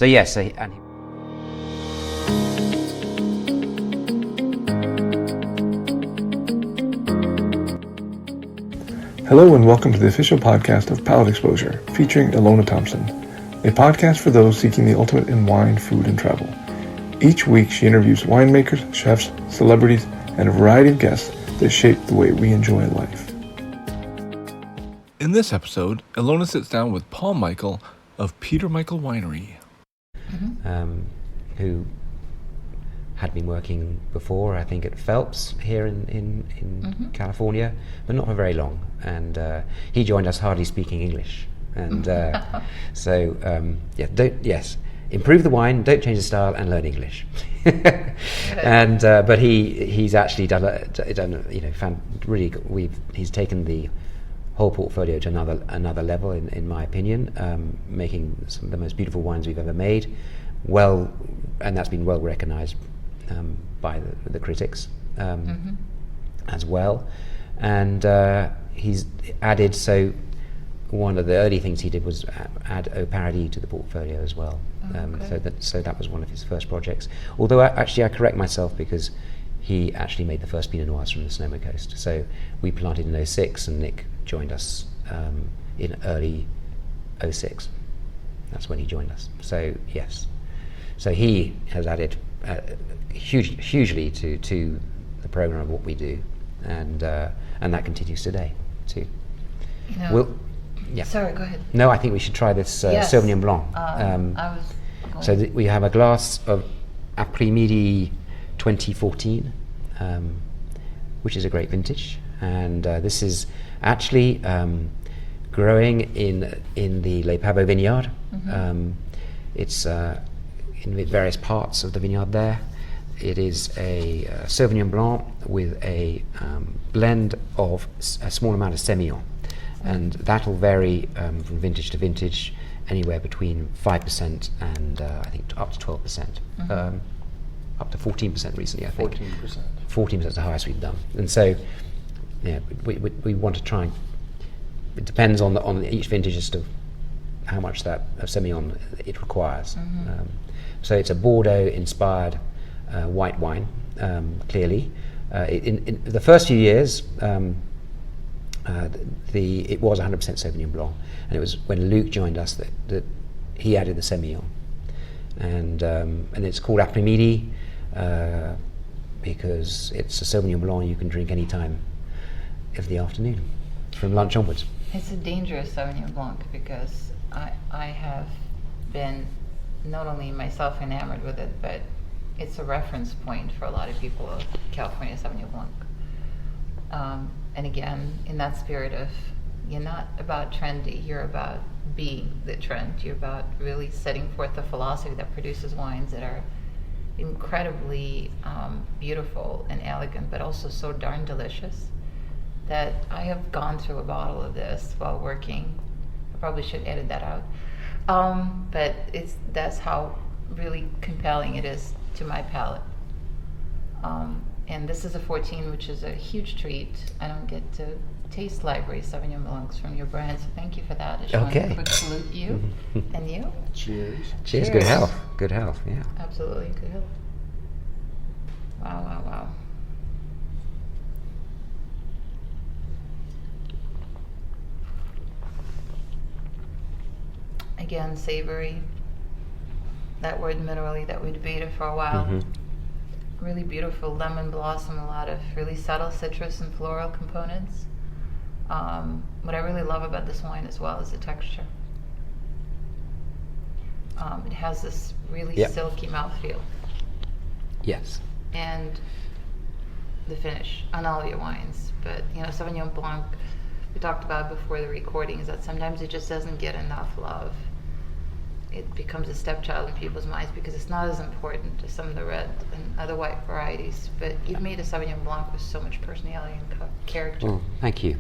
So yes, and Hello and welcome to the official podcast of Palate Exposure, featuring Ilona Thompson, a podcast for those seeking the ultimate in wine, food, and travel. Each week she interviews winemakers, chefs, celebrities, and a variety of guests that shape the way we enjoy life. In this episode, Ilona sits down with Paul Michael of Peter Michael Winery. Who had been working before, I think, at Phelps here in California, but not for very long. And he joined us hardly speaking English. And improve the wine, don't change the style, and learn English. And but he's actually he's taken the whole portfolio to another level, in my opinion, making some of the most beautiful wines we've ever made. And that's been well recognized by the critics as well. And he's added, so one of the early things he did was add Au Paradis to the portfolio as well. So that was one of his first projects. Although I correct myself, because he actually made the first Pinot Noirs from the Sonoma Coast. So we planted in 2006, and Nick joined us in early 2006. That's when he joined us. So yes. So he has added hugely to the program of what we do, and that continues today too. Sorry, go ahead. No, I think we should try this Sauvignon Blanc. We have a glass of Après-Midi 2014, which is a great vintage, and this is actually growing in the Le Pavo vineyard. It's in various parts of the vineyard there. It is a Sauvignon Blanc with a blend of a small amount of Semillon, and that'll vary from vintage to vintage, anywhere between 5% and I think up to 12%, up to 14% recently, I think. 14% is the highest we've done. And so, we want to try and, it depends on each vintage as to how much that Semillon it requires. So it's a Bordeaux-inspired white wine, clearly. In the first few years, it was 100% Sauvignon Blanc, and it was when Luc joined us that he added the Semillon, and it's called Après-Midi because it's a Sauvignon Blanc you can drink any time of the afternoon, from lunch onwards. It's a dangerous Sauvignon Blanc because I have been not only myself enamored with it, but it's a reference point for a lot of people of California Sauvignon Blanc. And again, in that spirit of, you're not about trendy, you're about being the trend. You're about really setting forth a philosophy that produces wines that are incredibly beautiful and elegant, but also so darn delicious that I have gone through a bottle of this while working. I probably should edit that out. But that's how really compelling it is to my palate. And this is a 14, which is a huge treat. I don't get to taste library Sauvignon Blancs from your brand, so thank you for that. I just want to quick salute you and you. Cheers. Cheers. Good health. Good health. Yeah. Absolutely, good health. Wow. Again, savory. That word minerally that we debated for a while. Really beautiful lemon blossom, a lot of really subtle citrus and floral components. What I really love about this wine as well is the texture. It has this really silky mouthfeel. Yes. And the finish on all of your wines. But, Sauvignon Blanc, we talked about before the recording, is that sometimes it just doesn't get enough love. It becomes a stepchild in people's minds because it's not as important as some of the red and other white varieties. But you've made a Sauvignon Blanc with so much personality and character. Well, thank you.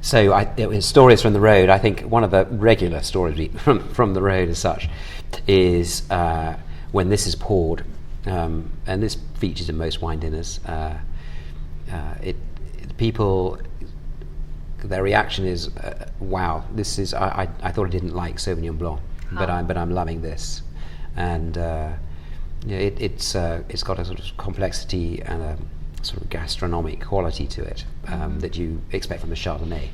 So stories from the road, I think one of the regular stories from the road as such is when this is poured, and this features in most wine dinners, people, their reaction is, wow, this is, I thought I didn't like Sauvignon Blanc. but I'm loving this, and it's got a sort of complexity and a sort of gastronomic quality to it that you expect from a Chardonnay,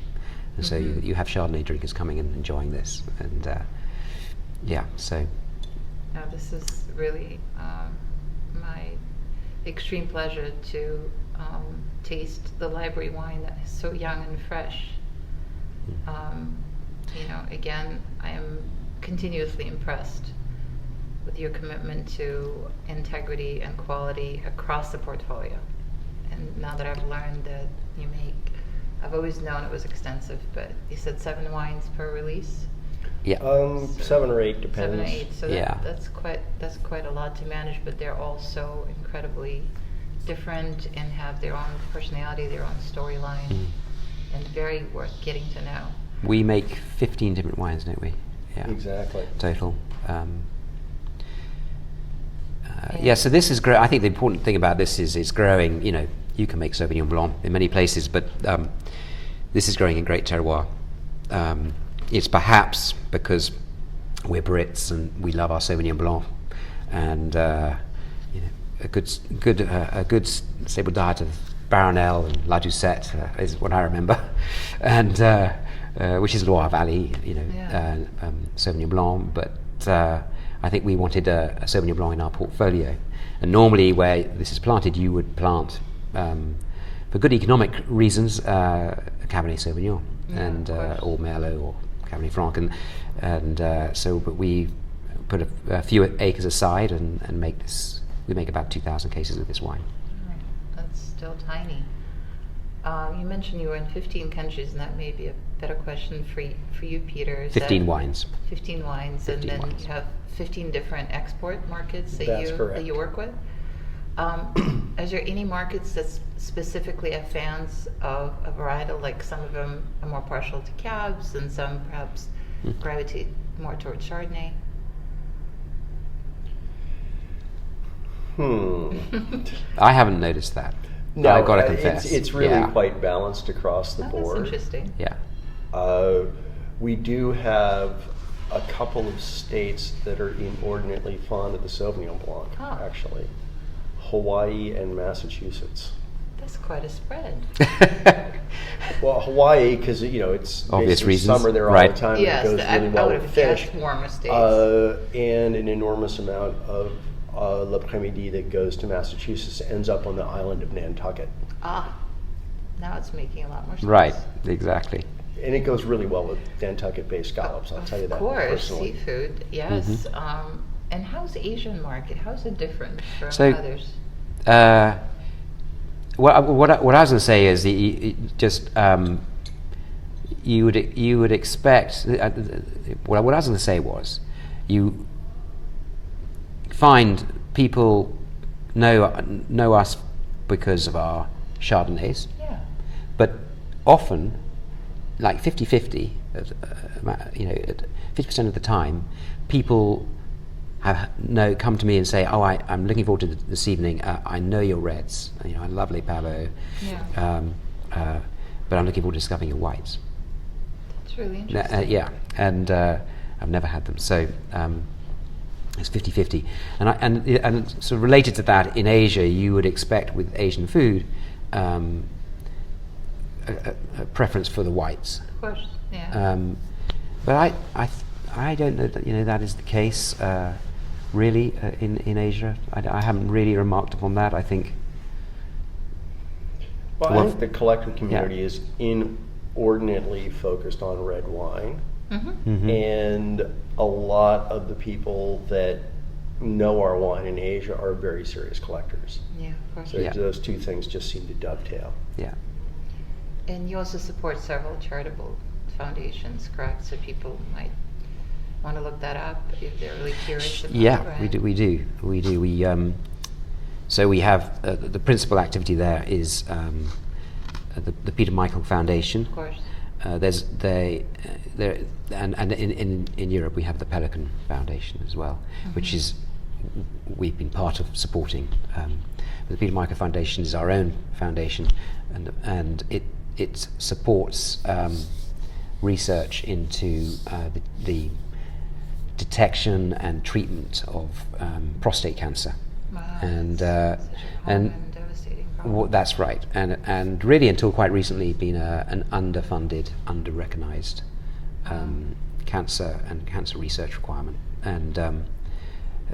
and so you have Chardonnay drinkers coming and enjoying this, and so. Now this is really my extreme pleasure to taste the library wine that is so young and fresh. Again, I am continuously impressed with your commitment to integrity and quality across the portfolio. And now that I've learned that you make, I've always known it was extensive, but you said 7 wines per release? Yeah. 7 or 8 depends. 7 or 8. So that's quite a lot to manage, but they're all so incredibly different and have their own personality, their own storyline, and very worth getting to know. We make 15 different wines, don't we? Yeah. Exactly. Total. So this is I think the important thing about this is it's growing. You can make Sauvignon Blanc in many places, but this is growing in great terroir. It's perhaps because we're Brits and we love our Sauvignon Blanc, and a good stable diet of Baronel and La Doucette is what I remember, and which is Loire Valley, Sauvignon Blanc. But I think we wanted a Sauvignon Blanc in our portfolio, and normally where this is planted, you would plant for good economic reasons Cabernet Sauvignon or Merlot or Cabernet Franc, but we put a few acres aside and make this. We make about 2,000 cases of this wine. Right. That's still tiny. You mentioned you were in 15 countries, and that may be a better question for you, Peter. 15 wines. 15 wines, 15 and then wines. You have 15 different export markets that you work with. Is there any markets that specifically have fans of a varietal? Like some of them are more partial to Cabs, and some perhaps gravitate more towards Chardonnay. I haven't noticed that. No, I've got to confess. It's really quite balanced across the board. That's interesting. Yeah. We do have a couple of states that are inordinately fond of the Sauvignon Blanc, actually. Hawaii and Massachusetts. That's quite a spread. Well, Hawaii, because it's obvious reasons. Summer there all the time. Yes, and it goes really well with fish. Warmer states. And an enormous amount of l'après-midi that goes to Massachusetts ends up on the island of Nantucket. Now it's making a lot more sense. Right, exactly. And it goes really well with Nantucket-based scallops, I'll tell you that personally. Of course, seafood, yes. And how's the Asian market? How's it different from others? What I was going to say is you would expect. What I was going to say was you find people know us because of our Chardonnays, but often, like 50-50, 50% of the time, people come to me and say, I'm looking forward to this evening. I know your reds. I love Les Pavo, but I'm looking forward to discovering your whites. That's really interesting. And I've never had them. So it's 50-50. And sort of related to that, in Asia, you would expect with Asian food a preference for the whites. Of course, yeah. But I don't know that that is the case. Really, in Asia, I haven't really remarked upon that. I think. Well, I think the collector community is inordinately focused on red wine, and a lot of the people that know our wine in Asia are very serious collectors. Yeah, of course. So those two things just seem to dovetail. Yeah. And you also support several charitable foundations, correct? So people might want to look that up if they're really curious about it. We do. So we have the principal activity there is the Peter Michael Foundation. Of course. In Europe we have the Pelican Foundation as well, which is we've been part of supporting. The Peter Michael Foundation is our own foundation, and it supports research into the detection and treatment of prostate cancer. Wow, And such a common and devastating problem. that's right, and really until quite recently been an underfunded, under-recognized cancer and cancer research requirement, and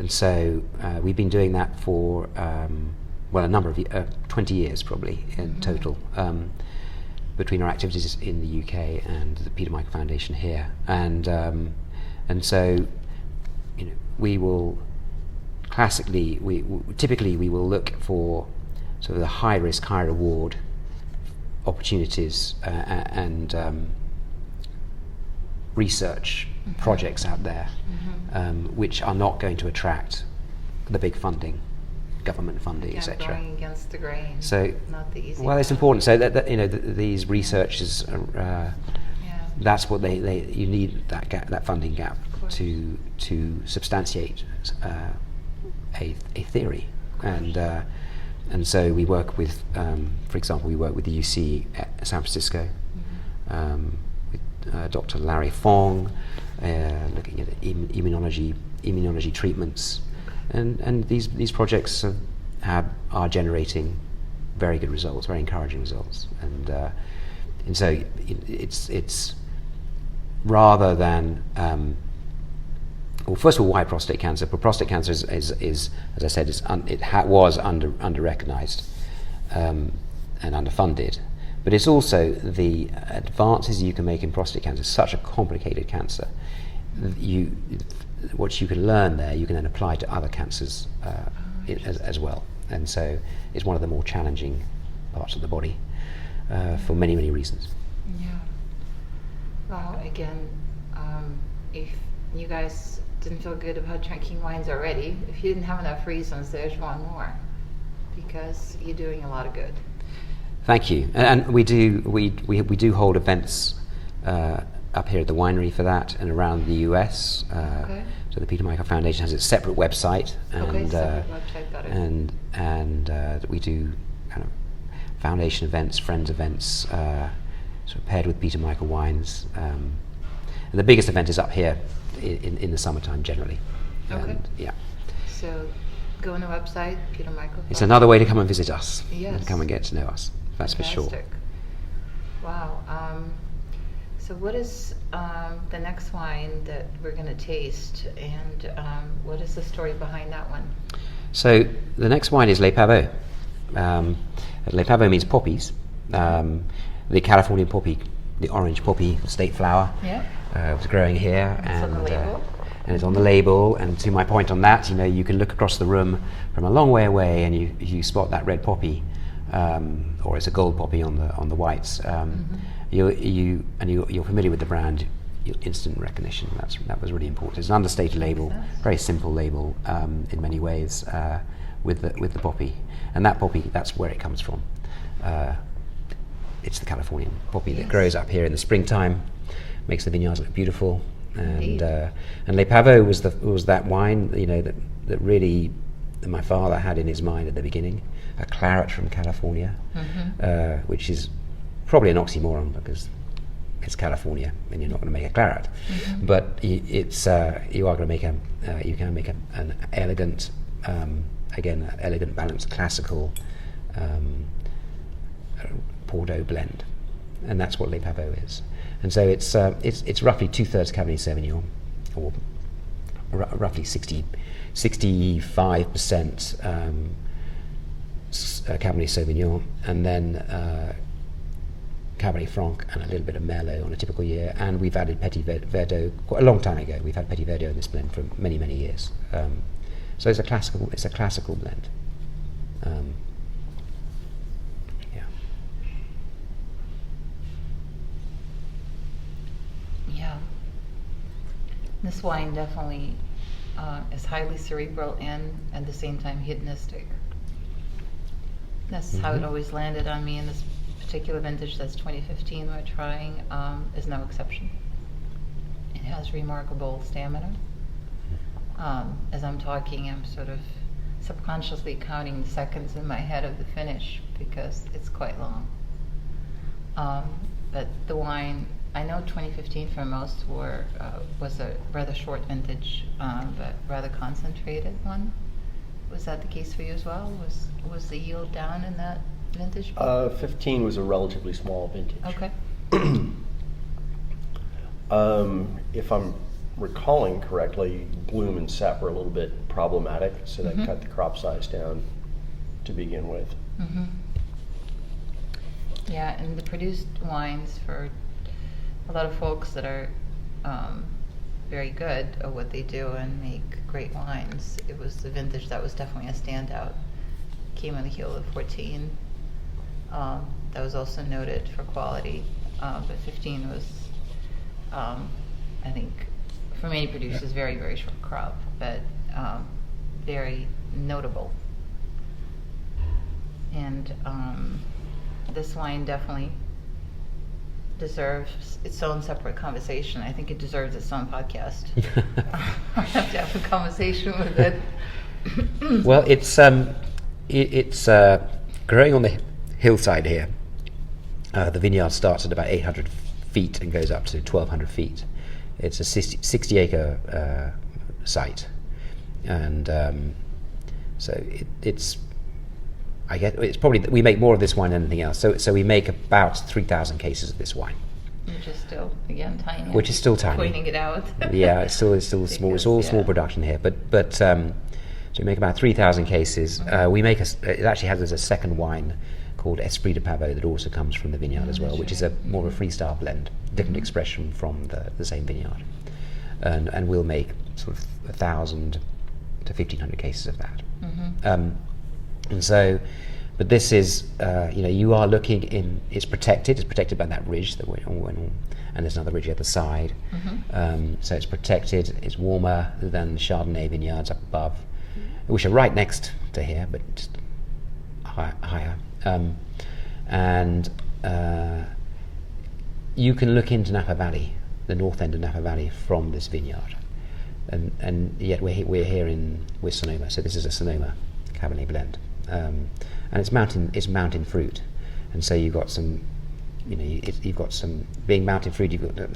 so we've been doing that for a number of 20 years probably in total, between our activities in the UK and the Peter Michael Foundation here, and so we will typically we will look for sort of the high risk, high reward opportunities and research projects out there, which are not going to attract the big funding, government funding, etc. Going against the grain. So, not the easy. well, it's important. So that these researchers, that's what you need, that gap, that funding gap, to substantiate a theory, and so we work with, for example, we work with the UC at San Francisco, with Dr. Larry Fong, looking at immunology treatments, and these projects are generating very good results, very encouraging results, and so it's rather than well, first of all, why prostate cancer? But prostate cancer is as I said, was under-recognized and underfunded. But it's also the advances you can make in prostate cancer. Such a complicated cancer. What you can learn there, you can then apply to other cancers as well. And so it's one of the more challenging parts of the body for many, many reasons. Yeah. Well, again, if you guys didn't feel good about drinking wines already, if you didn't have enough reasons, there's one more, because you're doing a lot of good. Thank you, and we do hold events up here at the winery for that, and around the US. So the Peter Michael Foundation has its separate website, and separate website, got it. and we do kind of foundation events, friends events, sort of paired with Peter Michael wines. And the biggest event is up here in the summertime generally. Okay. And, yeah. So go on the website, Peter Michael. It's another way to come and visit us. Yes. And come and get to know us. That's Fantastic. for sure. Wow. So what is the next wine that we're going to taste, and what is the story behind that one? So the next wine is Le Pavo. Le Pavo means poppies. The Californian poppy, the orange poppy, state flower. Yeah. Was growing here, It's on the label. And it's on the label. And to my point on that, you can look across the room from a long way away, and you spot that red poppy, or it's a gold poppy on the whites. You're familiar with the brand. Instant recognition. That was really important. It's an understated label, very simple label in many ways, with the poppy, and that poppy, that's where it comes from. It's the Californian poppy that grows up here in the springtime, makes the vineyards look beautiful, and Le Pavo was that wine that really that my father had in his mind at the beginning, a claret from California, which is probably an oxymoron because it's California and you're not going to make a claret, but it's you are going to make you can make an elegant, again, elegant, balanced, classical Bordeaux blend, and that's what Le Pavo is. And so it's roughly 2/3 Cabernet Sauvignon, or roughly 65% Cabernet Sauvignon, and then Cabernet Franc and a little bit of Merlot on a typical year. And we've added Petit Verdot quite a long time ago. We've had Petit Verdot in this blend for many, many years. So it's a classical blend. Yeah. This wine definitely is highly cerebral and at the same time hedonistic. That's how it always landed on me in this particular vintage. That's 2015 we're trying, is no exception. It has remarkable stamina. As I'm talking, I'm sort of subconsciously counting the seconds in my head of the finish because it's quite long. But the wine I know 2015 for most was a rather short vintage, but rather concentrated one. Was that the case for you as well? Was the yield down in that vintage? 15 was a relatively small vintage. Okay. If I'm recalling correctly, bloom and sap were a little bit problematic, so that cut the crop size down to begin with. Mm-hmm. Yeah, and the produced wines for a lot of folks that are very good at what they do and make great wines, it was the vintage that was definitely a standout. Came on the heel of 14. That was also noted for quality, but 15 was, I think, for many producers, very, very short crop, but very notable. And this wine definitely deserves its own separate conversation. I think it deserves its own podcast. I have to have a conversation with it. Well, it's growing on the hillside here. The vineyard starts at about 800 feet and goes up to 1,200 feet. It's a 60-acre site, and so it's. I guess it's probably we make more of this wine than anything else. So we make about 3,000 cases of this wine, which is still tiny. Which is still tiny. Pointing it out. Yeah, it's still small. It's all small production here, but so we make about 3,000 cases. We make it actually has a second wine called Esprit de Pavo that also comes from the vineyard as well, which is a more of a freestyle blend, different expression from the same vineyard, and we'll make sort of 1,000 to 1,500 cases of that. And so, but this is, you are looking in. It's protected by that ridge that we're on, and there's another ridge at the side. So it's protected. It's warmer than the Chardonnay vineyards up above, which are right next to here, but just higher. And you can look into Napa Valley, the north end of Napa Valley, from this vineyard, and yet we're here with Sonoma. So this is a Sonoma Cabernet blend. And it's mountain fruit, and so you've got some, you've got some, being mountain fruit, you've got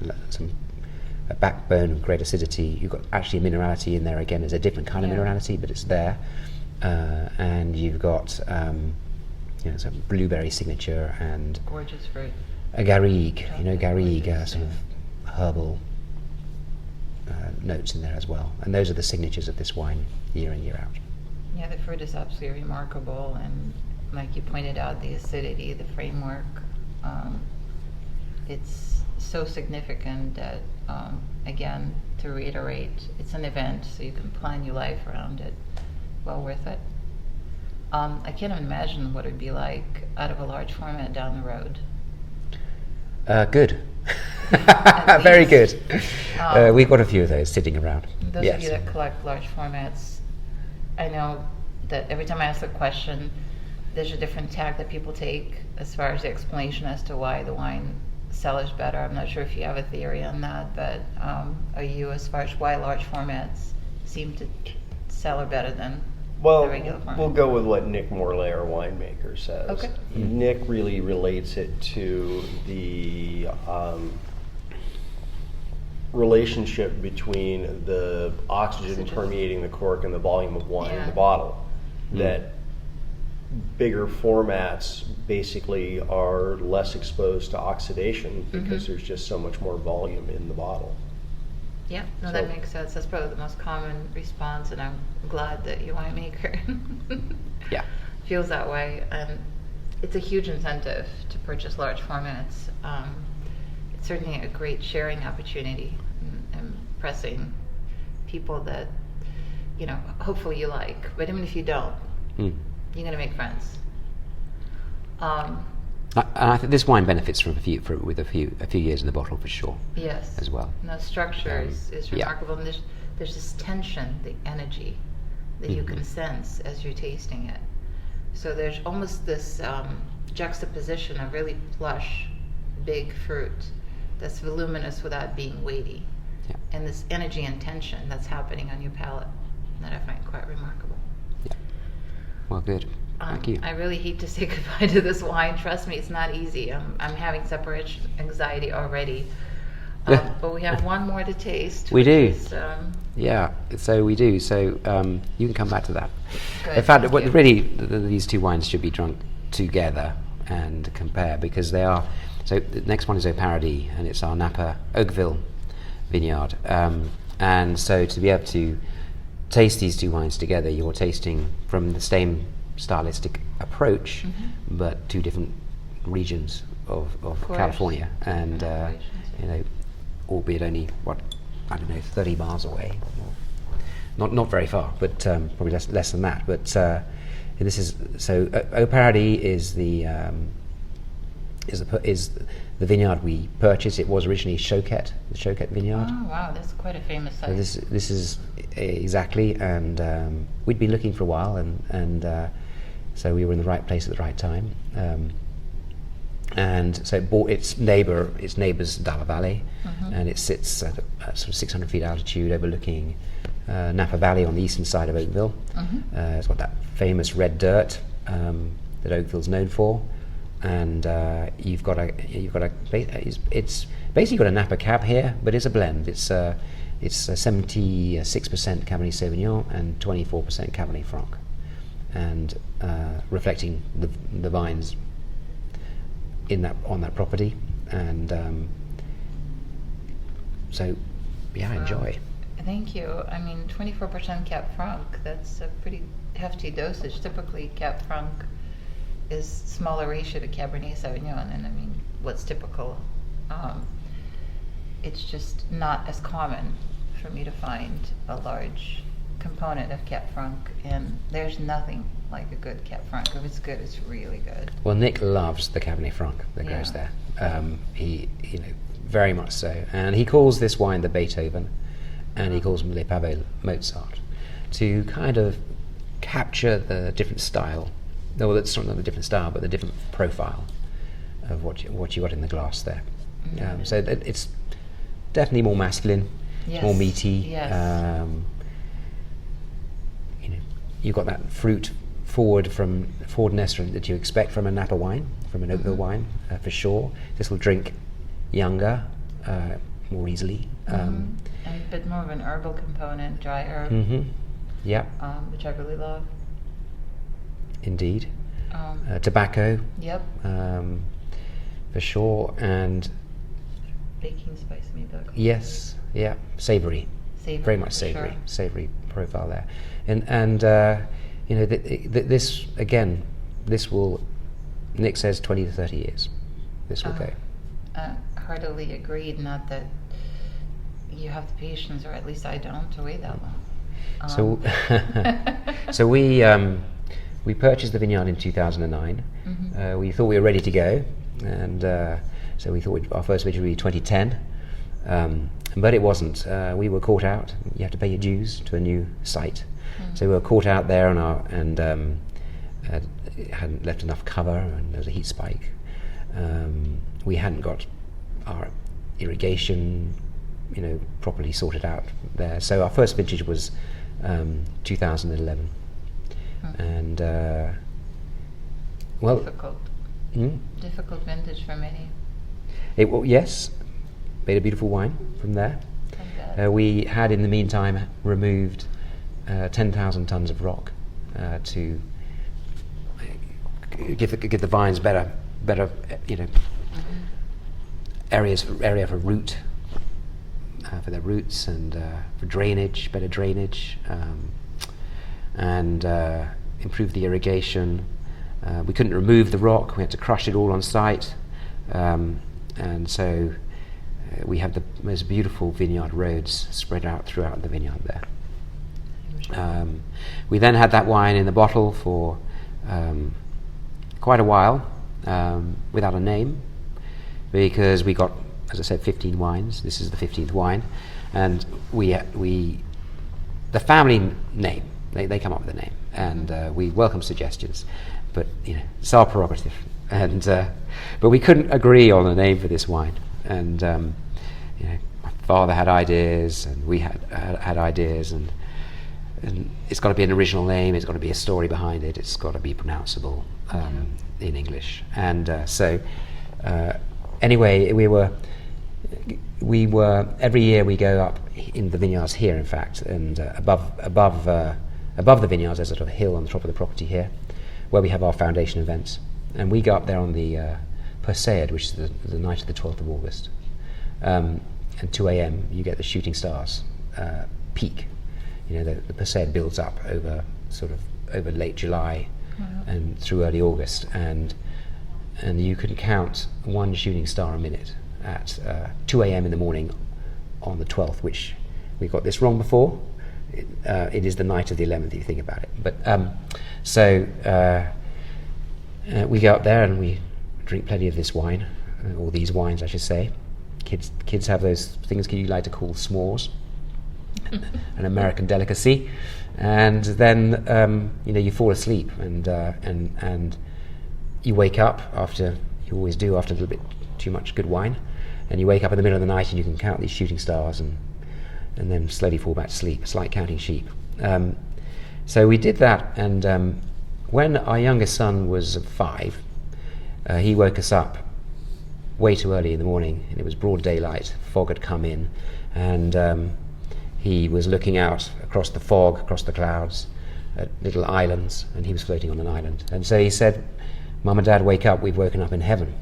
a backbone of great acidity. You've got actually minerality in there again. It's a different kind of minerality, but it's there, and you've got some blueberry signature and gorgeous fruit. A garrigue, garrigue, sort of herbal notes in there as well, and those are the signatures of this wine year in, year out. Yeah, the fruit is absolutely remarkable, and like you pointed out, the acidity, the framework, it's so significant that, again, to reiterate, it's an event, so you can plan your life around it. Well worth it. I can't imagine what it would be like out of a large format down the road. Good. Very good. We've got a few of those sitting around. Those of you that collect large formats, I know that every time I ask a question, there's a different tack that people take as far as the explanation as to why the wine sells better. I'm not sure if you have a theory on that, but are you, as far as why large formats seem to sell better than the regular format? We'll go with what Nick Morley, our winemaker, says. Okay. Nick really relates it to the relationship between the oxygen permeating the cork and the volume of wine in the bottle. That bigger formats basically are less exposed to oxidation because there's just so much more volume in the bottle. Yeah, no, that makes sense. That's probably the most common response, and I'm glad that your winemaker feels that way. And it's a huge incentive to purchase large formats. It's certainly a great sharing opportunity, and impressing people that, hopefully you like. But even if you don't, you're going to make friends. I think this wine benefits from a few years in the bottle for sure. Yes, as well. And the structure is remarkable, and there's this tension, the energy that you can sense as you're tasting it. So there's almost this juxtaposition of really plush, big fruit that's voluminous without being weighty, and this energy and tension that's happening on your palate that I find quite remarkable. Yeah. Well, good. Thank you. I really hate to say goodbye to this wine. Trust me, it's not easy. I'm having separation anxiety already. But we have one more to taste. We do. Is, yeah, so we do. So you can come back to that. Good, In fact, really, these two wines should be drunk together and compare, because they are. So the next one is Au Paradis, and it's our Napa Oakville vineyard. And so to be able to taste these two wines together, you're tasting from the same stylistic approach, but two different regions of California, and albeit only 30 miles away, not very far, but probably less than that. But this is so. Au Paradis is the vineyard we purchased. It was originally the Choquette vineyard. Oh wow, that's quite a famous site. So this is exactly, and we'd been looking for a while, and so we were in the right place at the right time. And so it bought its neighbour's Napa Valley, and it sits at sort of 600 feet altitude, overlooking Napa Valley on the eastern side of Oakville. It's got that famous red dirt that Oakville's known for, and it's basically got a Napa cab here, but it's a blend. It's 76% Cabernet Sauvignon and 24% Cabernet Franc, and reflecting the vines on that property, and so enjoy. Thank you. I mean, 24% Cab Franc, that's a pretty hefty dosage. Typically Cab Franc is smaller ratio to Cabernet Sauvignon, and I mean, what's typical, it's just not as common for me to find a large component of Cab Franc, and there's nothing like a good Cab Franc. If it's good, it's really good. Well, Nick loves the Cabernet Franc that goes there. He very much so, and he calls this wine the Beethoven, and he calls Le Pavo Mozart, to kind of capture the different style. No, that's not the different style, but the different profile of what you got in the glass there. So it's definitely more masculine, more meaty. Yes. You've got that forwardness that you expect from a Napa wine, from an Oakville wine, for sure. This will drink younger, more easily. And a bit more of an herbal component, dry herb. Which I really love. Indeed. Tobacco. Yep. For sure, and baking spice maybe. Yes. Yeah. Savory. Very much savory. Sure. Savory profile there, and this again. This will. Nick says 20 to 30 years. This will go. Heartily agreed. Not that you have the patience, or at least I don't, to wait that long. So we purchased the vineyard in 2009. We thought we were ready to go, and so we thought our first vintage would be 2010, but it wasn't. We were caught out. You have to pay your dues to a new site, so we were caught out there and hadn't left enough cover, and there was a heat spike. We hadn't got our irrigation, properly sorted out there. So our first vintage was 2011. And difficult vintage for many. Yes, made a beautiful wine from there. We had in the meantime removed 10,000 tons of rock to give the vines better area for root, for their roots, and for drainage, better drainage. And improve the irrigation. We couldn't remove the rock. We had to crush it all on site, and so we have the most beautiful vineyard roads spread out throughout the vineyard there. We then had that wine in the bottle for quite a while, without a name, because we got, as I said, 15 wines. This is the 15th wine, and the family name. They come up with a name, and we welcome suggestions, but it's our prerogative. And but we couldn't agree on a name for this wine, and my father had ideas, and we had ideas, and and it's got to be an original name. It's got to be a story behind it. It's got to be pronounceable in English. And anyway, we were every year we go up in the vineyards here, in fact, and above the vineyards there's a sort of hill on the top of the property here, where we have our foundation events, and we go up there on the Perseid, which is the night of the 12th of August, and 2 a.m. you get the shooting stars peak. You know, the Perseid builds up over late July and through early August, and you can count one shooting star a minute at 2 a.m. in the morning on the 12th, which we got this wrong before. It is the night of the 11th, if you think about it. But we go up there and we drink plenty of this wine, or these wines, I should say. Kids have those things you like to call s'mores, an American delicacy, and then you fall asleep, and you wake up after, you always do after a little bit too much good wine, and you wake up in the middle of the night and you can count these shooting stars and then slowly fall back to sleep. It's like counting sheep. So we did that, and when our youngest son was 5, he woke us up way too early in the morning, and it was broad daylight. Fog had come in, and he was looking out across the fog, across the clouds, at little islands, and he was floating on an island. And so he said, "Mum and Dad, wake up, we've woken up in heaven."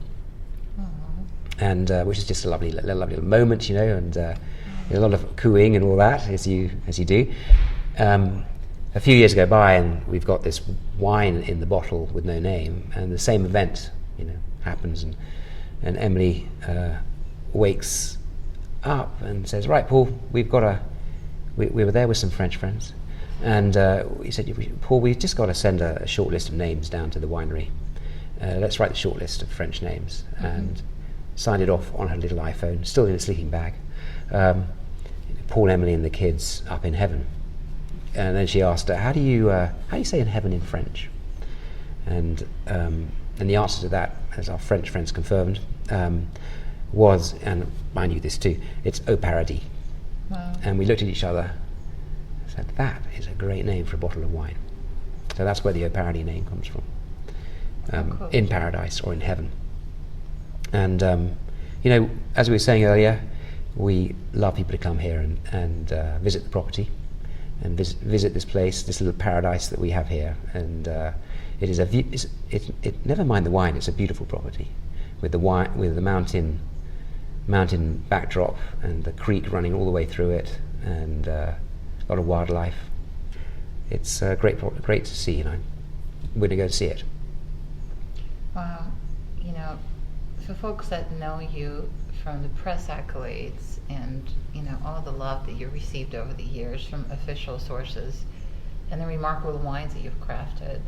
And which is just a lovely little moment, you know, and a lot of cooing and all that, as you do. A few years go by, and we've got this wine in the bottle with no name, and the same event, you know, happens, and Emily wakes up and says, "Right, Paul, we were there with some French friends, and we said, Paul, we've just got to send a short list of names down to the winery. Let's write the short list of French names." And signed it off on her little iPhone, still in a sleeping bag. Paul, Emily, and the kids up in heaven. And then she asked her, "How do you say in heaven in French?" And the answer to that, as our French friends confirmed, was, and I knew this too, it's Au Paradis. Wow. And we looked at each other and said, that is a great name for a bottle of wine. So that's where the Au Paradis name comes from. Cool. In paradise or in heaven. And as we were saying earlier, we love people to come here and visit the property and visit this place, this little paradise that we have here. And it is never mind the wine, it's a beautiful property with the mountain backdrop and the creek running all the way through it, and a lot of wildlife. It's great to see, and I'm going to go see it. Wow. You know, for folks that know you from the press accolades and, you know, all the love that you've received over the years from official sources and the remarkable wines that you've crafted,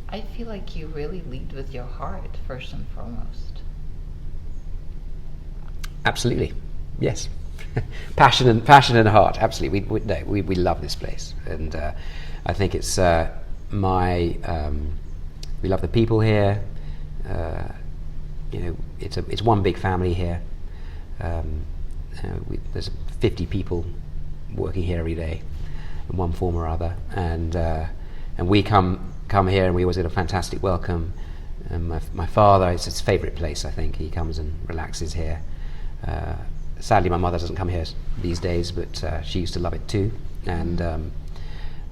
I feel like you really lead with your heart first and foremost. Absolutely, yes. passion and heart, absolutely. We love this place, and I think it's we love the people here. It's one big family here. There's 50 people working here every day in one form or other, and we come here and we always get a fantastic welcome. And my father, it's his favourite place, I think. He comes and relaxes here. Sadly, my mother doesn't come here these days, but she used to love it too. And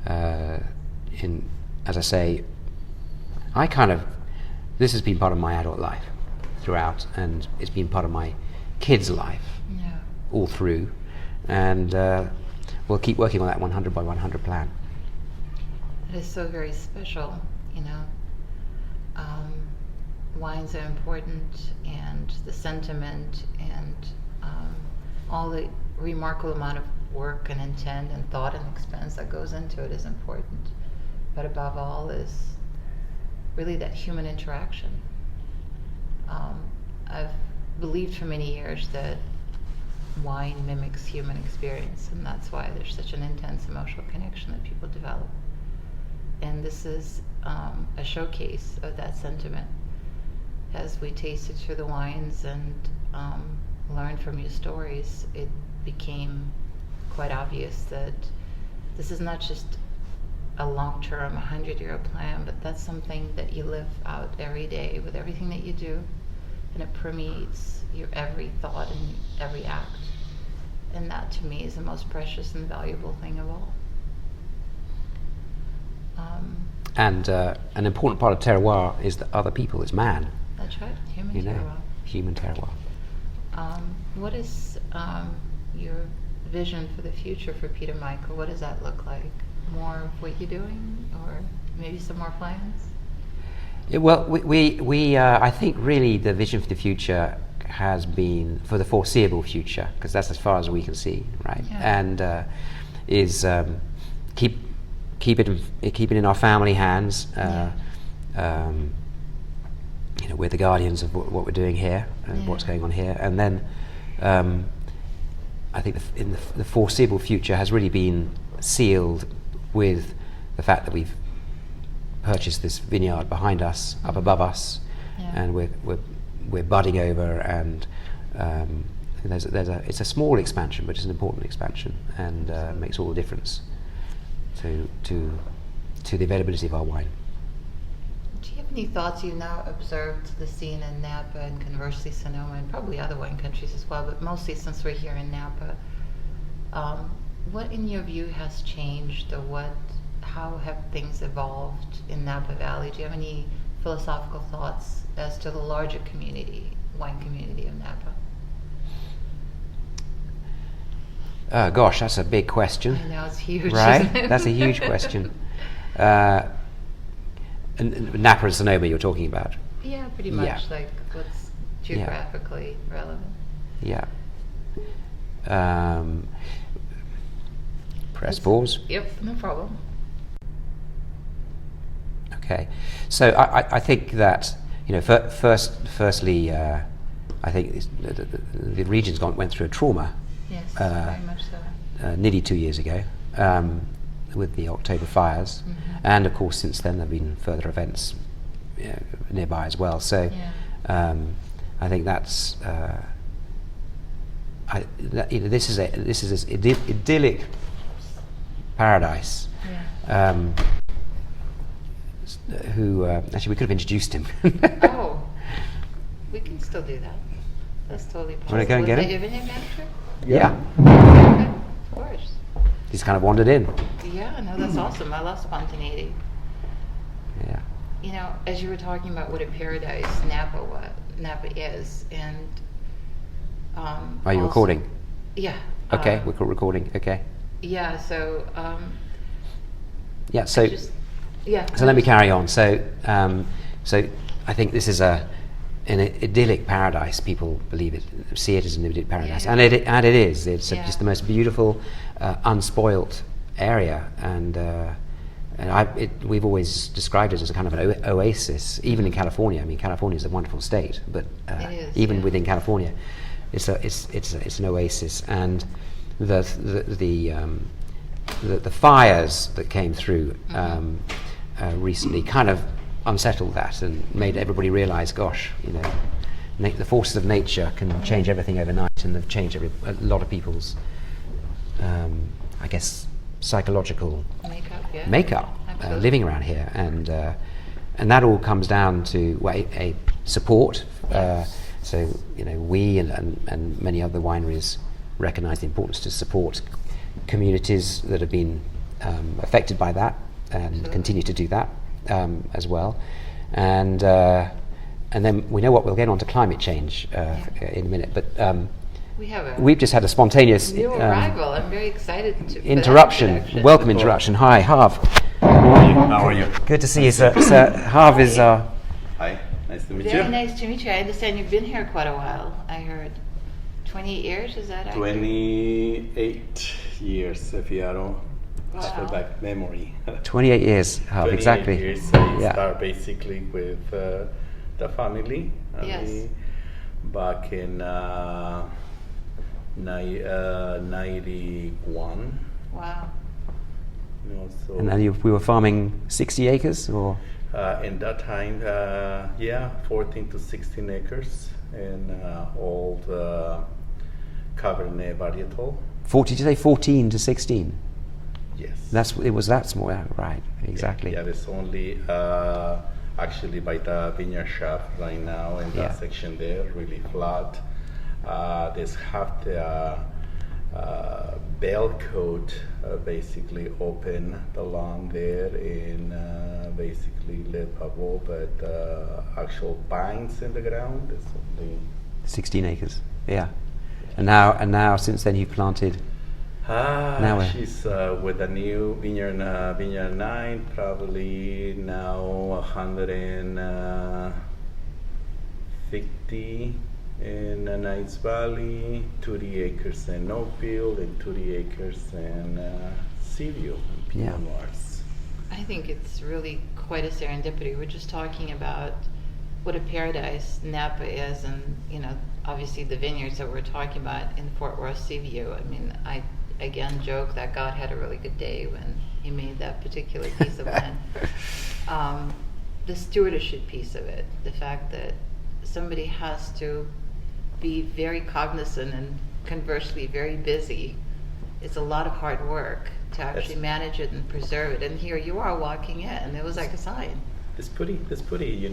as I say, this has been part of my adult life throughout, and it's been part of my kids' life all through. And we'll keep working on that 100 by 100 plan. It is so very special, you know. Wines are important, and the sentiment and all the remarkable amount of work and intent and thought and expense that goes into it is important. But above all is really that human interaction. I've believed for many years that wine mimics human experience, and that's why there's such an intense emotional connection that people develop. And this is a showcase of that sentiment. As we tasted through the wines and learned from your stories, it became quite obvious that this is not just a long-term 100-year plan, but that's something that you live out every day with everything that you do, and it permeates your every thought and every act. And that to me is the most precious and valuable thing of all. And an important part of terroir is the other people, it's man. That's right, human terroir. Human terroir. What is your vision for the future for Peter Michael? What does that look like? More of what you're doing, or maybe some more plans? Yeah, well, we I think really the vision for the future has been for the foreseeable future, because that's as far as we can see, right? Yeah. And is keep it in our family hands. We're the guardians of what we're doing here and what's going on here, and then I think in the foreseeable future has really been sealed with the fact that we've purchased this vineyard behind us, up above us, and we're budding over, and it's a small expansion, but it's an important expansion, and makes all the difference to the availability of our wine. Do you have any thoughts? You've now observed the scene in Napa and conversely Sonoma and probably other wine countries as well, but mostly since we're here in Napa. What in your view has changed, or how have things evolved in Napa Valley? Do you have any philosophical thoughts as to the larger wine community of Napa? Gosh, that's a big question. I know, it's huge. Right? Isn't it? That's a huge question. And Napa and Sonoma you're talking about? Yeah, pretty much, like what's geographically relevant. Yeah. Press pause. Yep, no problem. Okay, so I think that firstly, I think the region's went through a trauma. Yes, very much so. Nearly 2 years ago, with the October fires, and of course since then there have been further events nearby as well. So I think that's this is this idyllic paradise. Who actually we could have introduced him. Oh, we can still do that. That's totally possible. Want to go and get him? Was that your vineyard manager? Yeah. Of course. He's kind of wandered in. Yeah, no, that's awesome. I love spontaneity. Yeah. You know, as you were talking about what a paradise Napa is, and are you recording? Yeah. Okay, we're recording. Okay. Yeah. So. Yeah. So. So let me carry on. So I think this is an idyllic paradise. People see it as an idyllic paradise, and it is. It's just the most beautiful, unspoilt area, and we've always described it as a kind of an oasis. Even in California, I mean, California is a wonderful state, but even within California, it's an oasis, and the fires that came through recently kind of unsettled that and made everybody realize, gosh, the forces of nature can change everything overnight, and they've changed a lot of people's, I guess, psychological makeup living around here, and that all comes down to a support. So we and many other wineries recognize the importance to support communities that have been affected by that, and continue to do that as well, and then we know what we'll get on to climate change in a minute, but we've just had a spontaneous new arrival. I'm very excited interruption. Welcome interruption. Hi, Harv. How are you? Good to see you, sir. Harv is Hi, nice to meet you. Very nice to meet you. I understand you've been here quite a while. I heard 28 years. Is that accurate? 28 years, if you don't have back memory. 28 years, Harv, exactly. 28 years. I started basically with the family. Back in 91. Wow. And we were farming 60 acres, or? In that time, 14 to 16 acres in old Cabernet varietal. Did you say 14 to 16? Yes. It was that small, right? Exactly. Yeah, there's only actually by the vineyard shaft right now in that section there, really flat. There's half the bell coat basically open the lawn there in basically Le Pavo, but actual vines in the ground is only 16 acres. Yeah. And now since then you've planted. She's with a new Vineyard 9, probably now 150 in Nice Valley, 30 acres in Oakville, and 30 acres in Seaview and Pinot Noirs. I think it's really quite a serendipity. We're just talking about what a paradise Napa is, and obviously the vineyards that we're talking about in Fort Worth Seaview. I mean, I again joke that God had a really good day when he made that particular piece of land. The stewardship piece of it, the fact that somebody has to be very cognizant and conversely very busy. It's a lot of hard work to actually manage it and preserve it. And here you are walking in, and it was like a sign. It's pretty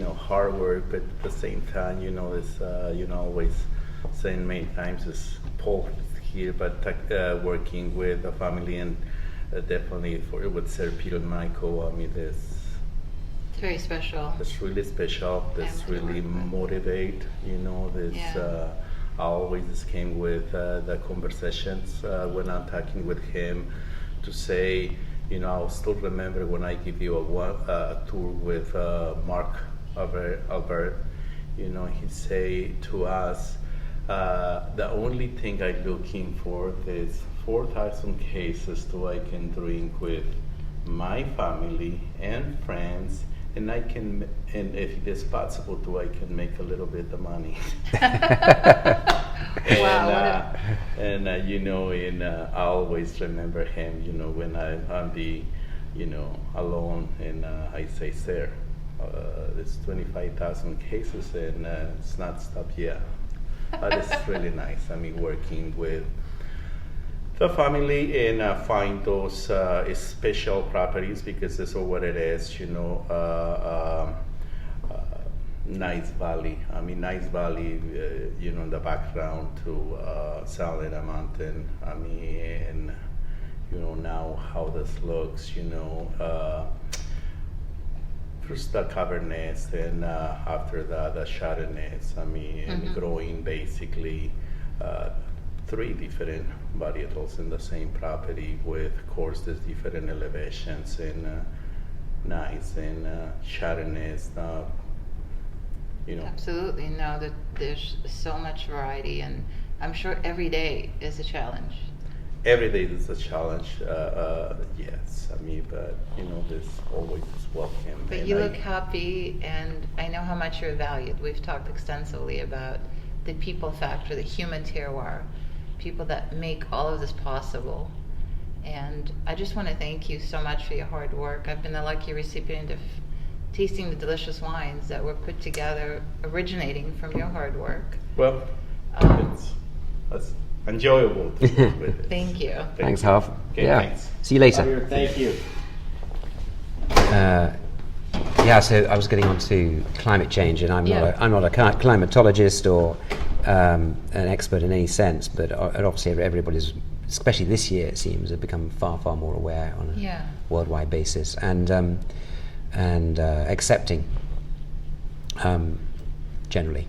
hard work, but at the same time, it's always saying many times is Paul here, but working with the family and definitely with Sir Peter and Michael. I mean, it's very special. It's really special. It's really motivate. I always came with the conversations when I'm talking with him to say, I'll still remember when I give you a tour with Mark Albert. He say to us, the only thing I'm looking for is 4,000 cases so I can drink with my family and friends, and if it is possible, I can make a little bit of money. Wow! I always remember him. When I'm alone, and I say, "Sir, there's 25,000 cases, and it's not stopped yet." But it's really nice. I mean, working with the family and find those special properties, because that's what it is, Nice Valley. I mean, Nice Valley, in the background to Salina Mountain. I mean, now how this looks, first the Cabernets, and after that the Chardonnays. I mean, and growing basically 3 different varietals in the same property with, of course, there's different elevations and nice and Chardonnays. Absolutely. No, that there's so much variety, and I'm sure every day is a challenge. Every day is a challenge, yes. I mean, but there's always welcome. But you look happy, and I know how much you're valued. We've talked extensively about the people factor, the human terroir, people that make all of this possible. And I just want to thank you so much for your hard work. I've been the lucky recipient of tasting the delicious wines that were put together, originating from your hard work. Well, it's enjoyable to work with it. Thank you. Thanks, Harv. Okay, thanks. See you later. Thank you. So I was getting on to climate change, and I'm not a climatologist or an expert in any sense, but obviously everybody's, especially this year, it seems, have become far, far more aware on a worldwide basis, and accepting generally.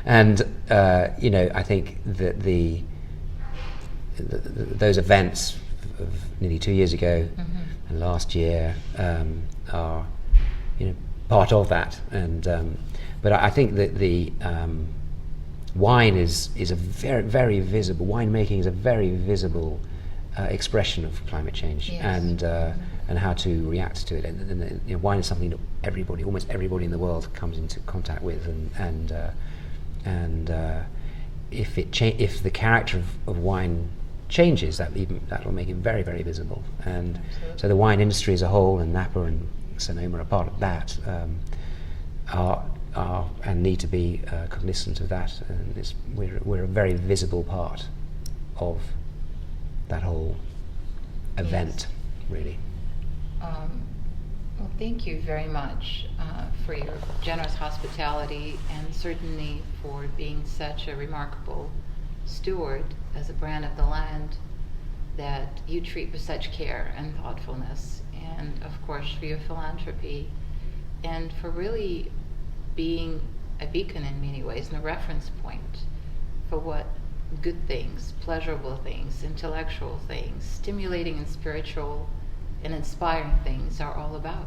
And I think that those events of nearly 2 years ago and last year are part of that. And but I think that the wine is a very, very visible, winemaking is a very visible expression of climate change, and how to react to it. And wine is something that almost everybody in the world comes into contact with, and if the character of wine changes, that'll make it very, very visible. And so the wine industry as a whole, and Napa and Sonoma are part of that, are and need to be cognizant of that. And we're a very visible part of that whole event. really. Well, thank you very much for your generous hospitality, and certainly for being such a remarkable steward as a brand of the land that you treat with such care and thoughtfulness, and of course for your philanthropy, and for really being a beacon in many ways and a reference point for what good things, pleasurable things, intellectual things, stimulating and spiritual and inspiring things are all about.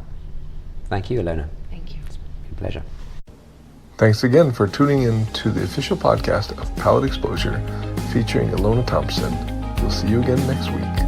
Thank you, Ilona. Thank you. It's been a pleasure. Thanks again for tuning in to the official podcast of Palate Exposure featuring Ilona Thompson. We'll see you again next week.